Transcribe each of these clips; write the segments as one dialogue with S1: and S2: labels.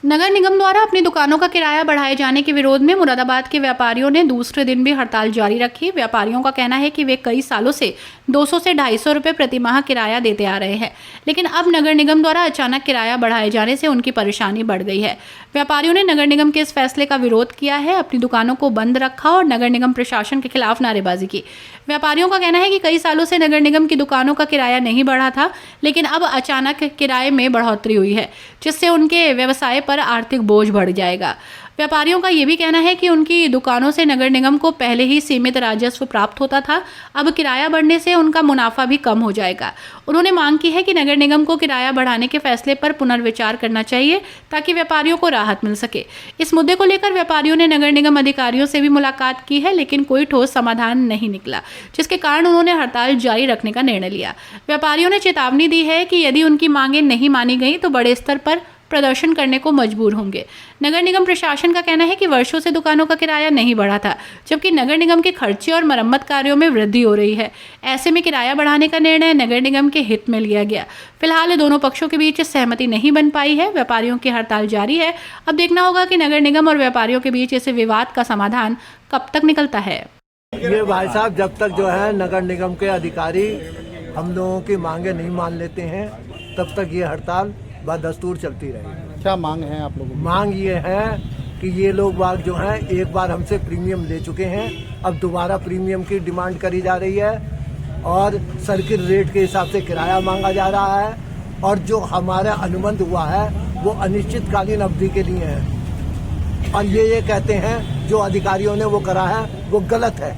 S1: नगर निगम द्वारा अपनी दुकानों का किराया बढ़ाए जाने के विरोध में मुरादाबाद के व्यापारियों ने दूसरे दिन भी हड़ताल जारी रखी। व्यापारियों का कहना है कि वे कई सालों से 200 से 250 रुपये प्रति माह किराया देते आ रहे हैं, लेकिन अब नगर निगम द्वारा अचानक किराया बढ़ाए जाने से उनकी परेशानी बढ़ गई है। व्यापारियों ने नगर निगम के इस फैसले का विरोध किया है, अपनी दुकानों को बंद रखा और नगर निगम प्रशासन के खिलाफ नारेबाजी की। व्यापारियों का कहना है कि कई सालों से नगर निगम की दुकानों का किराया नहीं बढ़ा था, लेकिन अब अचानक किराए में बढ़ोतरी हुई है, जिससे उनके व्यवसाय पर आर्थिक बोझ बढ़ जाएगा। व्यापारियों का ये भी कहना है कि उनकी दुकानों से नगर निगम को पहले ही सीमित राजस्व प्राप्त होता था, अब किराया बढ़ने से उनका मुनाफा भी कम हो जाएगा। उन्होंने मांग की है कि नगर निगम को किराया बढ़ाने के फैसले पर पुनर्विचार करना चाहिए ताकि व्यापारियों को राहत मिल सके। इस मुद्दे को लेकर व्यापारियों ने नगर निगम अधिकारियों से भी मुलाकात की है, लेकिन कोई ठोस समाधान नहीं निकला, जिसके कारण उन्होंने हड़ताल जारी रखने का निर्णय लिया। व्यापारियों ने चेतावनी दी है कि यदि उनकी मांगें नहीं मानी गई तो बड़े स्तर पर प्रदर्शन करने को मजबूर होंगे। नगर निगम प्रशासन का कहना है कि वर्षों से दुकानों का किराया नहीं बढ़ा था, जबकि नगर निगम के खर्चे और मरम्मत कार्यों में वृद्धि हो रही है। ऐसे में किराया बढ़ाने का निर्णय नगर निगम के हित में लिया गया। फिलहाल दोनों पक्षों के बीच सहमति नहीं बन पाई है। व्यापारियों की हड़ताल जारी है। अब देखना होगा कि नगर निगम और व्यापारियों के बीच इस विवाद का समाधान कब तक निकलता है।
S2: ये भाई साहब, जब तक जो है नगर निगम के अधिकारी हम लोगों की मांगे नहीं मान लेते हैं, तब तक ये हड़ताल बदस्तूर चलती रहेगी।
S3: क्या मांग है आप लोगों की?
S2: मांग ये है कि ये लोग बाग जो हैं एक बार हमसे प्रीमियम ले चुके हैं, अब दोबारा प्रीमियम की डिमांड करी जा रही है और सर्किल रेट के हिसाब से किराया मांगा जा रहा है, और जो हमारा अनुबंध हुआ है वो अनिश्चितकालीन अवधि के लिए है, और ये कहते हैं जो अधिकारियों ने वो करा है वो गलत है।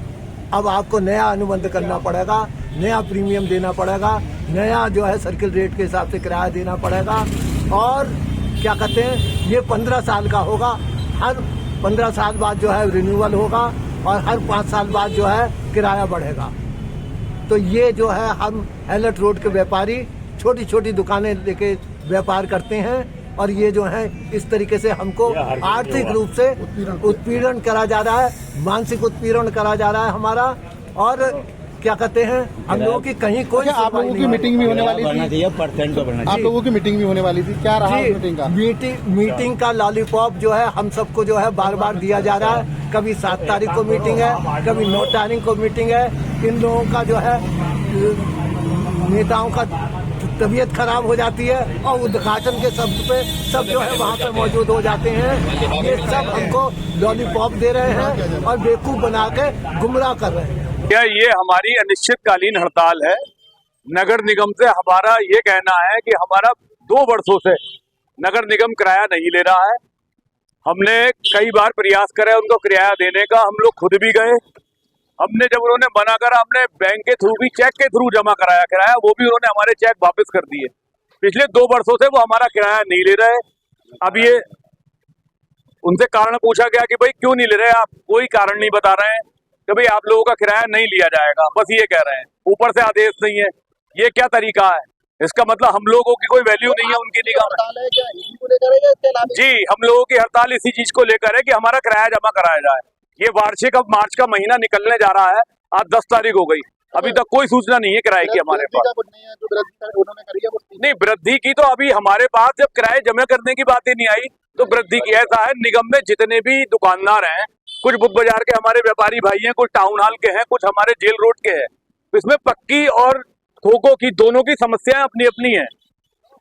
S2: अब आपको नया अनुबंध करना पड़ेगा, नया प्रीमियम देना पड़ेगा, नया जो है सर्किल रेट के हिसाब से किराया देना पड़ेगा, और क्या कहते हैं ये 15 साल का होगा। हर 15 साल बाद जो है रिन्यूअल होगा और हर 5 साल बाद जो है किराया बढ़ेगा। तो ये जो है हम हैलट रोड के व्यापारी छोटी छोटी दुकानें लेके व्यापार करते हैं, और ये जो है इस तरीके से हमको आर्थिक रूप से उत्पीड़न करा जा रहा है, मानसिक उत्पीड़न करा जा रहा है हमारा। और क्या कहते हैं हम लोगों की कहीं कोई
S3: आप लोगों की मीटिंग भी होने वाली थी, आप लोगों की मीटिंग भी होने वाली थी, क्या रहा मीटिंग का?
S2: मीटिंग का लॉलीपॉप जो है हम सबको जो है बार बार दिया जा रहा है। कभी 7 तारीख को मीटिंग है, कभी 9 तारीख को मीटिंग है। इन लोगों का जो है नेताओं का तबीयत खराब हो जाती है और उद्घाटन के शब्द पे सब जो है वहाँ पे मौजूद हो जाते हैं। ये सब हमको लॉलीपॉप दे रहे हैं और बेवकूफ बना के गुमराह कर रहे हैं।
S4: क्या ये हमारी अनिश्चितकालीन हड़ताल है? नगर निगम से हमारा ये कहना है कि हमारा 2 वर्षों से नगर निगम किराया नहीं ले रहा है। हमने कई बार प्रयास करे उनको किराया देने का, हम लोग खुद भी गए। हमने जब उन्होंने मना करा, हमने बैंक के थ्रू भी चेक के थ्रू जमा कराया किराया, वो भी उन्होंने हमारे चेक वापस कर दिए। पिछले 2 वर्षों से वो हमारा किराया नहीं ले रहे। अब ये उनसे कारण पूछा गया कि भाई क्यों नहीं ले रहे आप, कोई कारण नहीं बता रहे हैं कि भाई आप लोगों का किराया नहीं लिया जाएगा, बस ये कह रहे हैं। ऊपर से आदेश नहीं है। ये क्या तरीका है? इसका मतलब हम लोगों की कोई वैल्यू नहीं है उनकी निगाह में। जी, हम लोगों की हड़ताल इसी चीज को लेकर है कि हमारा किराया जमा कराया जाए। ये वार्षिक अब मार्च का महीना निकलने जा रहा है, आज 10 तारीख हो गई, अभी तक कोई सूचना नहीं है किराए की हमारे पास। नहीं, वृद्धि की तो अभी हमारे पास जब किराए जमा करने की बात ही नहीं आई तो वृद्धि की। ऐसा है, निगम में जितने भी दुकानदार हैं, कुछ बुक बाजार के हमारे व्यापारी भाई हैं, कुछ टाउन हॉल के हैं, कुछ हमारे जेल रोड के हैं। इसमें पक्की और थोकों की दोनों की समस्याएं अपनी अपनी हैं।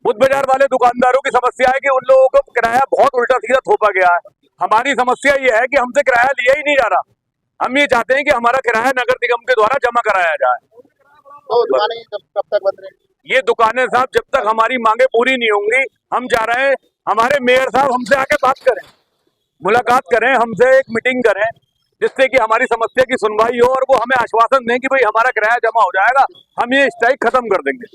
S4: बुक बाजार वाले दुकानदारों की समस्या है कि उन लोगों को किराया बहुत उल्टा सीधा थोपा गया है। हमारी समस्या ये है कि हमसे किराया लिया ही नहीं जा रहा। हम ये चाहते हैं कि हमारा किराया नगर निगम के द्वारा जमा कराया जाए।
S3: तो दुकानें कब तक बंद रहेंगी?
S4: ये दुकानें साहब जब तक हमारी मांगे पूरी नहीं होंगी, हम चाह रहे हैं हमारे मेयर साहब हमसे आके बात करें, मुलाकात करें, हमसे एक मीटिंग करें, जिससे कि हमारी समस्या की सुनवाई हो और वो हमें आश्वासन दें कि भाई हमारा किराया जमा हो जाएगा, हम ये स्ट्राइक खत्म कर देंगे।